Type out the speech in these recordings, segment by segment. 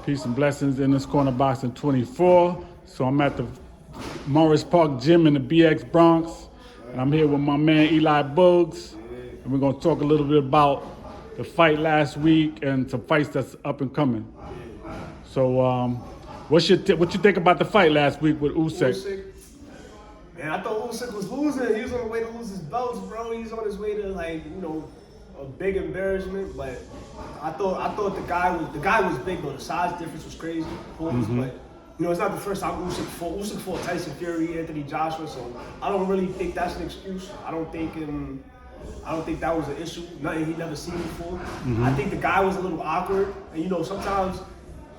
Peace and blessings in this corner boxing 24. So I'm at the Morris Park Gym in the BX Bronx. And I'm here with my man Eliboogz. And we're going to talk a little bit about the fight last week and some fights that's up and coming. So what you think about the fight last week with Usyk? Man, I thought Usyk was losing. He was on the way to lose his belts, bro. He's on his way to a big embarrassment. But I thought the guy was big though. The size difference was crazy, of course. But it's not the first time Usyk fought. Usyk fought Tyson Fury, Anthony Joshua. So I don't really think that's an excuse. I don't think that was an issue. Nothing he never seen before. I think the guy was a little awkward, and sometimes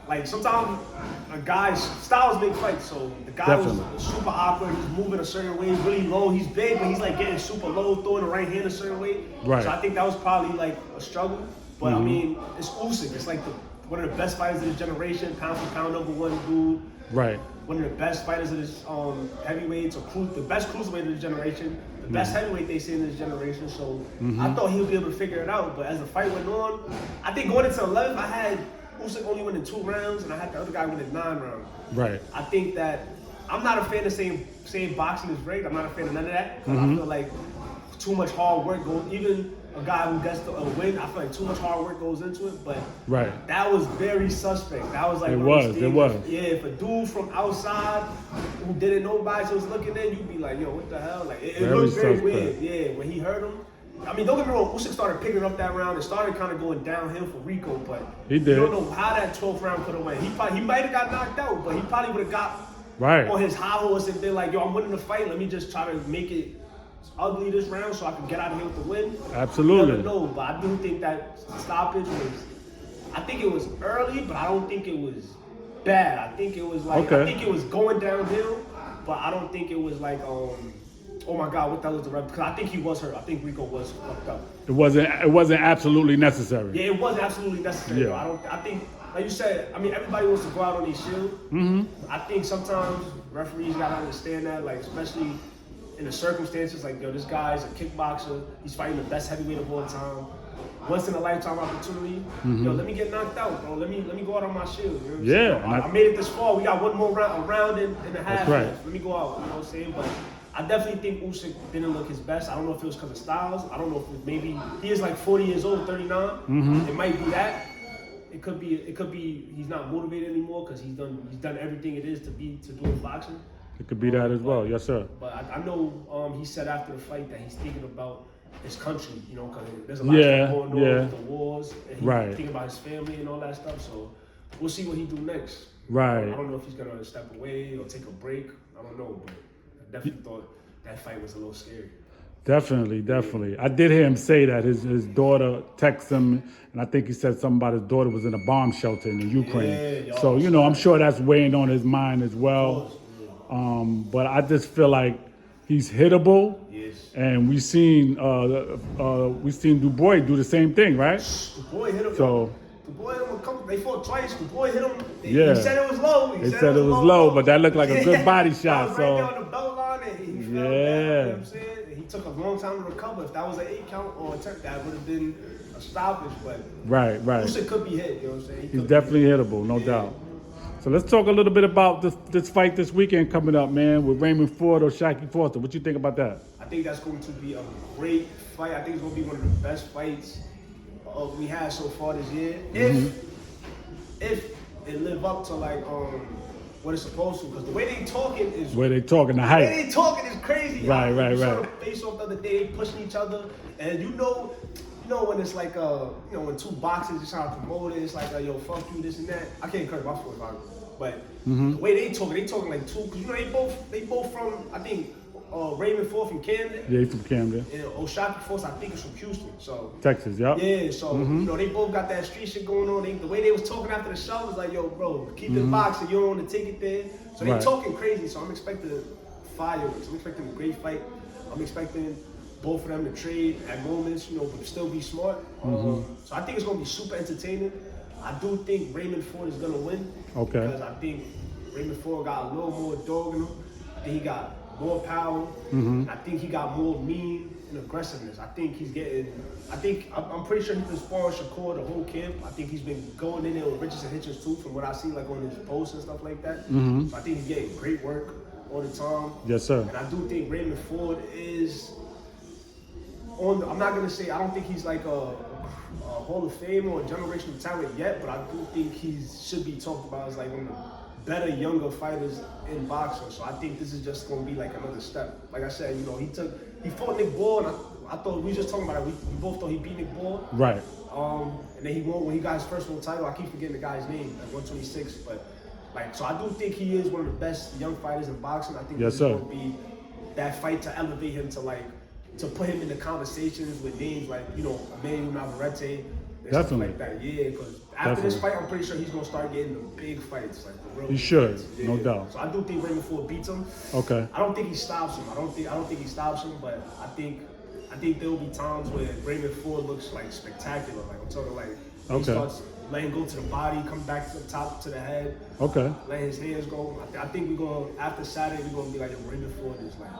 a guy's styles make fights. So the guy was super awkward. He's moving a certain way, really low. He's big, but he's like getting super low, throwing the right hand a certain way. Right. So I think that was probably like a struggle. But I mean, it's Usyk. It's like one of the best fighters of this generation, pound for pound #1 dude. Right. One of the best fighters of this heavyweights, or the best cruiserweight of this generation, the best heavyweight they see in this generation. So I thought he would be able to figure it out. But as the fight went on, I think going into 11th, I had Usyk only winning 2 rounds, and I had the other guy winning 9 rounds. Right. I think that I'm not a fan of saying boxing is rigged. I'm not a fan of none of that. I feel like too much hard work goes. Even a guy who gets a win, I feel like too much hard work goes into it. But that was very suspect. That was like it was. Yeah, if a dude from outside who didn't know nobody was looking in, you'd be like, yo, what the hell? Like it looked very weird. Yeah, when he hurt him. I mean, don't get me wrong, Usyk started picking up that round. It started kind of going downhill for Rico, but he did. You don't know how that 12th round could have went. He might have got knocked out, but he probably would have got on his high horse and been like, yo, I'm winning the fight. Let me just try to make it ugly this round so I can get out of here with the win. Absolutely. You never know, but I do think that stoppage I think it was early, but I don't think it was bad. I think it was I think it was going downhill, but I don't think it was like, oh my God, what the hell is the ref? Because I think he was hurt. I think Rico was fucked up. It wasn't absolutely necessary. Yeah, it wasn't absolutely necessary. Yeah. I think, like you said, I mean, everybody wants to go out on their shield. I think sometimes referees gotta understand that, like especially in the circumstances, like this guy's a kickboxer. He's fighting the best heavyweight of all time. Once in a lifetime opportunity. Let me get knocked out, bro. Let me go out on my shield. You know what I'm saying? I made it this far. We got one more round and a half. That's right. Let me go out. You know what I'm saying? But I definitely think Usyk didn't look his best. I don't know if it was because of styles. I don't know if it was maybe he is like 40 years old, 39. It might be that. It could be he's not motivated anymore because he's done everything it is to do in boxing. It could be that as well, yes sir. But I know he said after the fight that he's thinking about his country, because there's a lot of stuff going on with the wars, and he's thinking about his family and all that stuff. So we'll see what he do next. Right. I don't know if he's gonna step away or take a break. I don't know, but I definitely thought that fight was a little scary. Definitely. I did hear him say that his daughter texted him, and I think he said something about his daughter was in a bomb shelter in the Ukraine. Yeah, so I'm sure that's weighing on his mind as well. But I just feel like he's hittable. Yes. And we seen Du Bois do the same thing, right? Du Bois hit him. So Du Bois hit him. They fought twice. Du Bois hit him. He said it was low. He said it was low, but that looked like a good body shot. So right down the belt line, and he fell down, you know what I'm saying? He took a long time to recover. If that was an 8 count or a 10, that would have been a stoppage. But right. Usyk could be hit. You know what I'm saying? He's definitely hittable, no doubt. So let's talk a little bit about this fight this weekend coming up, man, with Raymond Ford or Shaki Foster. What you think about that? I think that's going to be a great fight. I think it's going to be one of the best fights we had so far this year. If it live up to like what it's supposed to, because the way they talking is the hype. The way they talking is crazy. Right. Saw the face off the other day, pushing each other, and you know when it's like when two boxers just trying to promote it, it's like yo, fuck you, this and that. I can't curse my foot, but the way they talking like two, because they both from, I think, Raymond Ford from Camden. Yeah, he's from Camden. And Shaki Foster, I think, is from Houston. So Texas, yeah. Yeah, so they both got that street shit going on. The way they was talking after the show was like, yo, bro, keep it boxing. You don't want to take it there. So they talking crazy. So I'm expecting fireworks. I'm expecting a great fight. I'm expecting both of them to trade at moments, but still be smart. So I think it's gonna be super entertaining. I do think Raymond Ford is gonna win. Okay. Because I think Raymond Ford got a little more dog in him. I think he got more power. I think he got more mean. in aggressiveness. I think he's getting. I'm pretty sure he's been sparring Shakur the whole camp. I think he's been going in there with Richardson Hitchens too, from what I see, like on his posts and stuff like that. So I think he's getting great work all the time. Yes, sir. And I do think Raymond Ford is on. I'm not gonna say I don't think he's like a Hall of Fame or a generational talent yet, but I do think he should be talked about as like one of the better younger fighters in boxing. So I think this is just gonna be like another step. Like I said, you know, he fought Nick Ball, and I thought we were just talking about it. We both thought he beat Nick Ball. Right. And then he won when he got his first world title. I keep forgetting the guy's name at 126, but like, so I do think he is one of the best young fighters in boxing. I think Yes, this is sir. gonna be that fight to elevate him to put him in the conversations with names like, you know, Emmanuel Navarrete. And stuff Definitely. like that, yeah, because after this fight, I'm pretty sure he's gonna start getting the big fights, like the real. He should, fights. no doubt. So I do think Raymond Ford beats him. Okay. I don't think he stops him. I don't think he stops him, but I think there will be times where Raymond Ford looks like spectacular. Like I'm talking like he Okay. starts letting go to the body, come back to the top, to the head, Okay. letting his hands go. I think we're gonna after Saturday we're gonna be like, Raymond Ford is like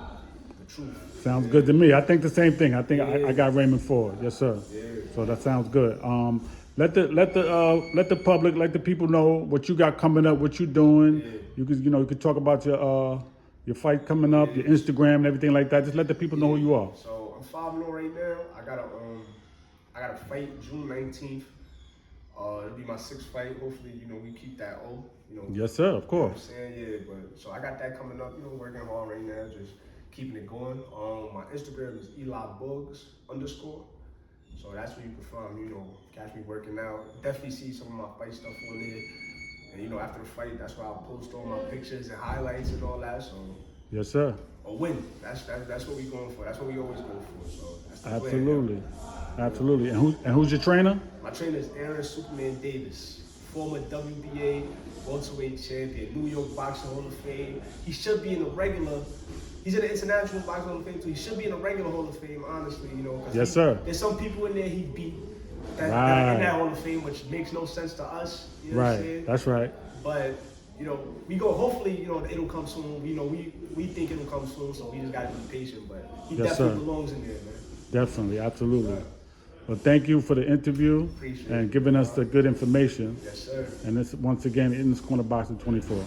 the truth. Sounds good to me. I think the same thing. I think I got Raymond Ford. Yes, sir. Yeah. So that sounds good. Let the public, let the people know what you got coming up, what you doing. Yeah. You could talk about your fight coming up, your Instagram and everything like that. Just let the people know who you are. So I'm 5-0 right now. I got a fight June 19th. It'll be my 6th fight. Hopefully, you know, we keep that O. You know. Yes, sir. Of course. You know what I'm saying? Yeah, but so I got that coming up. You know, working hard right now, just keeping it going. My Instagram is Eliboogz _. So that's where you can find me. You know, catch me working out. Definitely see some of my fight stuff on there. And you know, after the fight, that's where I'll post all my pictures and highlights and all that. So Yes, sir. a win. That's what we going for. That's what we always go for. So that's the Absolutely. plan. Absolutely. And who's your trainer? My trainer is Aaron Superman Davis, former WBA welterweight champion, New York Boxing Hall of Fame. He should be in the regular. He's in the International Boxing Hall of Fame too. He should be in the regular Hall of Fame, honestly. You know, because Yes, sir. There's some people in there he beat that Right. are in that Hall of Fame, which makes no sense to us. You know what I'm Right. saying? That's right. But you know, we go. Hopefully, you know, it'll come soon. You know, we think it'll come soon, so we just gotta be patient. But he Yes, definitely sir. belongs in there, man. Definitely. Absolutely. Well, thank you for the interview Appreciate and it. giving us the good information. Yes, sir. And this once again in this corner boxing 24.